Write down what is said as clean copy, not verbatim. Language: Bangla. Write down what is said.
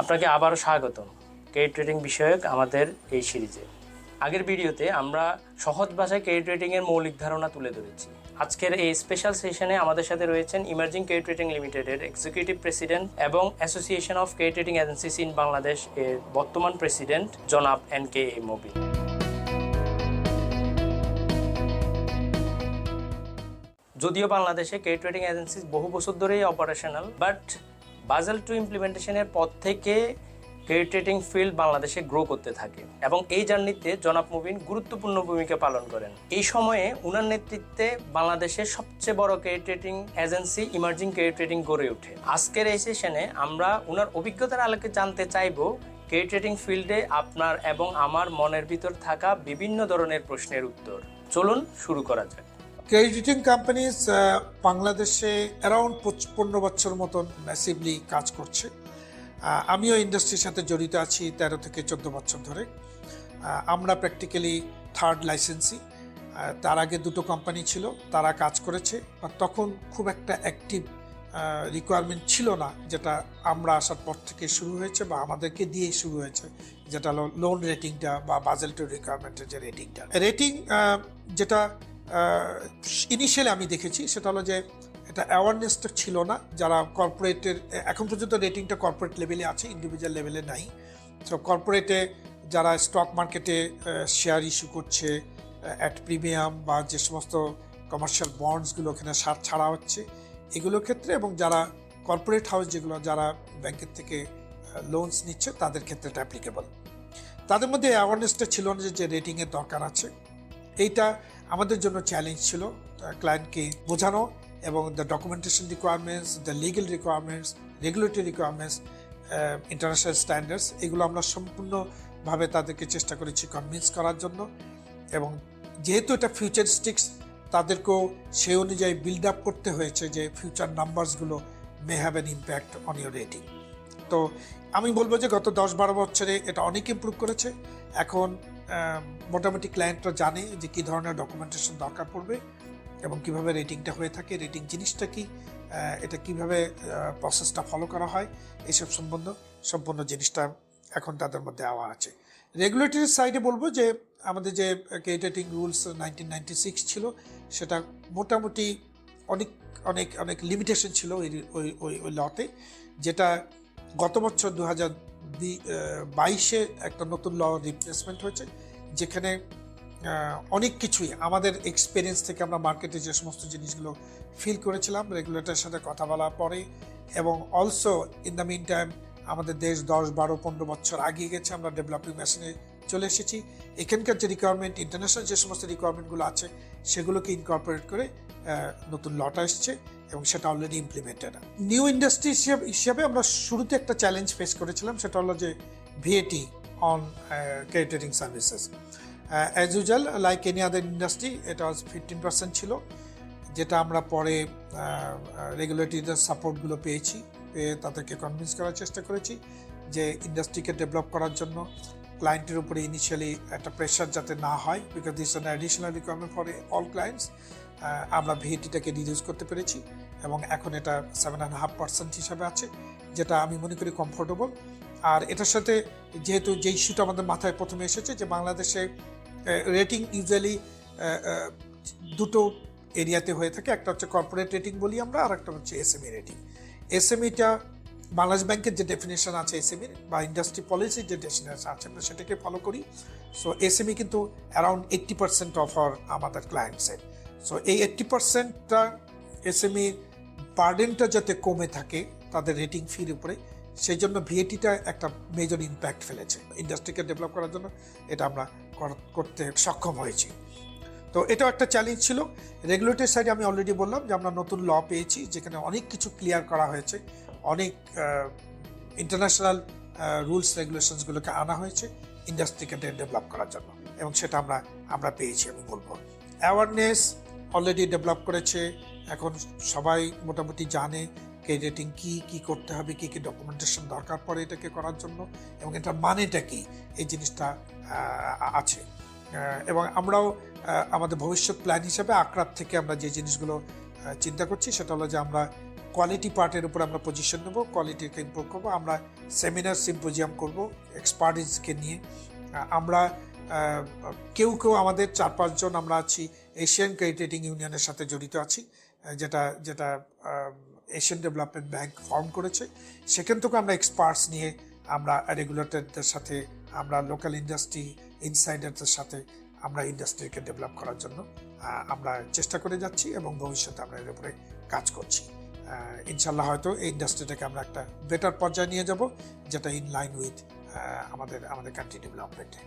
আপনাকে আবারও স্বাগতম ক্রেডিট রেটিং বিষয়ক আমাদের এই সিরিজে। আগের ভিডিওতে আমরা সহজ ভাষায় ক্রেডিট রেটিংয়ের মৌলিক ধারণা তুলে ধরেছি। আজকের এই স্পেশাল সেশনে আমাদের সাথে রয়েছেন ইমার্জিং ক্রেডিট রেটিং লিমিটেডের এক্সিকিউটিভ প্রেসিডেন্ট এবং association of credit rating agencies in Bangladesh এর বর্তমান প্রেসিডেন্ট জনাব NK মবিন। যদিও বাংলাদেশে ক্রেডিট রেটিং এজেন্সিস বহু বছর ধরেই অপারেশনাল, বাট বাজেল 2 ইমপ্লিমেন্টেশনের পর থেকে ক্রেডিট রেটিং ফিল্ড বাংলাদেশে গ্রো করতে থাকে এবং এই জার্নিতে জনাব মুবিন গুরুত্বপূর্ণ ভূমিকা পালন করেন। এই সময়ে উনার নেতৃত্বে বাংলাদেশের সবচেয়ে বড় credit rating agency emerging credit rating গড়ে ওঠে। আজকের এই সেশনে আমরা উনার অভিজ্ঞতার আলোকে জানতে চাইব ক্রেডিট রেটিং ফিল্ডে আপনার এবং আমার মনের ভিতর থাকা বিভিন্ন ধরনের প্রশ্নের উত্তর। চলুন শুরু করা যাক। ক্রেডিট রেটিং কোম্পানিজ বাংলাদেশে অ্যারাউন্ড 15 বছর মতন ম্যাসিভলি কাজ করছে। আমিও ইন্ডাস্ট্রির সাথে জড়িত আছি 13 থেকে 14 বছর ধরে। আমরা প্র্যাকটিক্যালি থার্ড লাইসেন্সি। তার আগে দুটো কোম্পানি ছিল, তারা কাজ করেছে, আর তখন খুব একটা অ্যাক্টিভ রিকোয়ারমেন্ট ছিল না, যেটা আমরা আসার পর থেকে শুরু হয়েছে বা আমাদেরকে দিয়েই শুরু হয়েছে, যেটা হলো লোন রেটিংটা বা বাজেল 2 রিকোয়ারমেন্টের যে রেটিংটা। রেটিং যেটা ইনিশিয়ালি আমি দেখেছি সেটা হলো যে এটা অ্যাওয়ারনেসটা ছিল না। যারা কর্পোরেটের, এখন পর্যন্ত রেটিংটা কর্পোরেট লেভেলে আছে, ইন্ডিভিজুয়াল লেভেলে নাই। তো কর্পোরেটে যারা স্টক মার্কেটে শেয়ার ইস্যু করছে অ্যাট প্রিমিয়াম বা যে সমস্ত কমার্শিয়াল বন্ডসগুলো ওখানে ছাড়া হচ্ছে, এগুলোর ক্ষেত্রে, এবং যারা কর্পোরেট হাউস যেগুলো যারা ব্যাংকের থেকে লোনস নিচ্ছে তাদের ক্ষেত্রে এটা অ্যাপ্লিকেবল। তাদের মধ্যে অ্যাওয়ারনেসটা ছিল না যে রেটিংয়ের দরকার আছে। এইটা আমাদের জন্য চ্যালেঞ্জ ছিল, ক্লায়েন্টকে বোঝানো এবং the documentation requirements, the legal requirements, regulatory requirements, international standards, এগুলো আমরা সম্পূর্ণভাবে তাদেরকে চেষ্টা করেছি কনভিন্স করার জন্য। এবং যেহেতু এটা ফিউচারিস্টিক্স, তাদেরকেও সেই অনুযায়ী বিল্ড আপ করতে হয়েছে যে ফিউচার নাম্বারসগুলো may have an impact on your rating. তো আমি বলবো যে গত 10-12 বছরে এটা অনেক ইমপ্রুভ করেছে। এখন মোটামুটি ক্লায়েন্টরা জানে যে কী ধরনের ডকুমেন্টেশন দরকার পড়বে এবং কিভাবে রেটিংটা হয়ে থাকে, রেটিং জিনিসটা কি, এটা কিভাবে প্রসেসটা ফলো করা হয়, এইসব সম্পূর্ণ জিনিসটা এখন তাদের মধ্যে আওয়া আছে। রেগুলেটরি সাইডে বলবো যে আমাদের যে ক্রেডিট রেটিং রুলস 1996 ছিল, সেটা মোটামুটি অনেক অনেক অনেক লিমিটেশন ছিল ওই লতে, যেটা গত বছর 2022-এ একটা নতুন ল রিপ্লেসমেন্ট হয়েছে, যেখানে অনেক কিছুই আমাদের এক্সপিরিয়েন্স থেকে আমরা মার্কেটে যে সমস্ত জিনিসগুলো ফিল করেছিলাম রেগুলেটরের সাথে কথা বলার পরে, এবং also in the mean time আমাদের দেশ 10-12-15 বছর আগিয়ে গেছে, আমরা ডেভেলপিং মেশিনে চলে এসেছি। এখানকার যে রিকোয়ারমেন্ট, ইন্টারন্যাশনাল যে সমস্ত রিকোয়ারমেন্টগুলো আছে সেগুলোকে ইনকর্পোরেট করে নতুন লটা এসছে এবং সেটা অলরেডি ইমপ্লিমেন্টেড। নিউ ইন্ডাস্ট্রি হিসাবে আমরা শুরুতে একটা চ্যালেঞ্জ ফেস করেছিলাম, সেটা হলো যে VAT on credit rating services. As usual like any other industry, এটা 15% ছিল, যেটা আমরা পরে রেগুলেটরিদের সাপোর্টগুলো পেয়ে তাদেরকে কনভিন্স করার চেষ্টা করেছি যে ইন্ডাস্ট্রিকে ডেভেলপ করার জন্য ক্লায়েন্টের উপরে ইনিশিয়ালি একটা প্রেশার যাতে না হয়, because this an additional requirement for all clients. আমরা ভিএটিটাকে রিডিউস করতে পেরেছি এবং এখন এটা 7.5% হিসাবে আছে, যেটা আমি মনে করি কমফোর্টেবল। আর এটার সাথে যেহেতু যে ইস্যুটা আমাদের মাথায় প্রথমে এসেছে যে বাংলাদেশে রেটিং ইউজুয়ালি দুটো এরিয়াতে হয়ে থাকে, একটা হচ্ছে কর্পোরেট রেটিং বলি আমরা, আর একটা হচ্ছে এসএমই রেটিং। এসএমইটা বাংলাদেশ ব্যাংকের যে ডেফিনেশন আছে এসএমইর বা ইন্ডাস্ট্রি পলিসির যে ডেফিনেশন আছে আমরা সেটাকে ফলো করি। সো এসএমই কিন্তু অ্যারাউন্ড 80% অফ আমাদের ক্লায়েন্টসের। সো এই 80%টা এসএমইর বার্ডেনটা যাতে কমে থাকে তাদের রেটিং ফির উপরে, সেই জন্য ভিএটিটা একটা মেজর ইম্প্যাক্ট ফেলেছে ইন্ডাস্ট্রিকে ডেভেলপ করার জন্য। এটা আমরা করতে সক্ষম হয়েছি। তো এটাও একটা চ্যালেঞ্জ ছিল। রেগুলেটরি সাইডে আমি অলরেডি বললাম যে আমরা নতুন ল পেয়েছি, যেখানে অনেক কিছু ক্লিয়ার করা হয়েছে, অনেক ইন্টারন্যাশনাল রুলস রেগুলেশনসগুলোকে আনা হয়েছে ইন্ডাস্ট্রিকে ডেভেলপ করার জন্য, এবং সেটা আমরা পেয়েছি। আমি বলবো অ্যাওয়ারনেস অলরেডি ডেভেলপ করেছে, এখন সবাই মোটামুটি জানে ক্রেডিট রেটিং কী করতে হবে, কী ডকুমেন্টেশন দরকার পড়ে এটাকে করার জন্য, এবং এটার মানেটা কী, এই জিনিসটা আছে। এবং আমরাও আমাদের ভবিষ্যৎ প্ল্যান হিসেবে আকরাত থেকে আমরা যে জিনিসগুলো চিন্তা করছি সেটা হলো যে আমরা কোয়ালিটি পার্টের উপর আমরা পজিশন নেব, কোয়ালিটিকে ইমপ্রুভ করবো। আমরা সেমিনার সিম্পোজিয়াম করব এক্সপার্টিসকে নিয়ে। আমরা কেউ আমাদের 4-5 জন আমরা আছি এশিয়ান ক্রেডিট রেটিং ইউনিয়নের সাথে জড়িত আছি, যেটা এশিয়ান ডেভেলপমেন্ট ব্যাংক ফর্ম করেছে। সেখান থেকে আমরা এক্সপার্টস নিয়ে আমরা রেগুলেটরদের সাথে, আমরা লোকাল ইন্ডাস্ট্রি ইনসাইডারদের সাথে আমরা ইন্ডাস্ট্রিকে ডেভেলপ করার জন্য আমরা চেষ্টা করে যাচ্ছি এবং ভবিষ্যতে আমরা এর উপরে কাজ করছি। ইনশাল্লাহ হয়তো এই ইন্ডাস্ট্রিটাকে আমরা একটা বেটার পর্যায়ে নিয়ে যাব, যেটা ইন লাইন উইথ আমাদের কান্ট্রি ডেভেলপমেন্টে।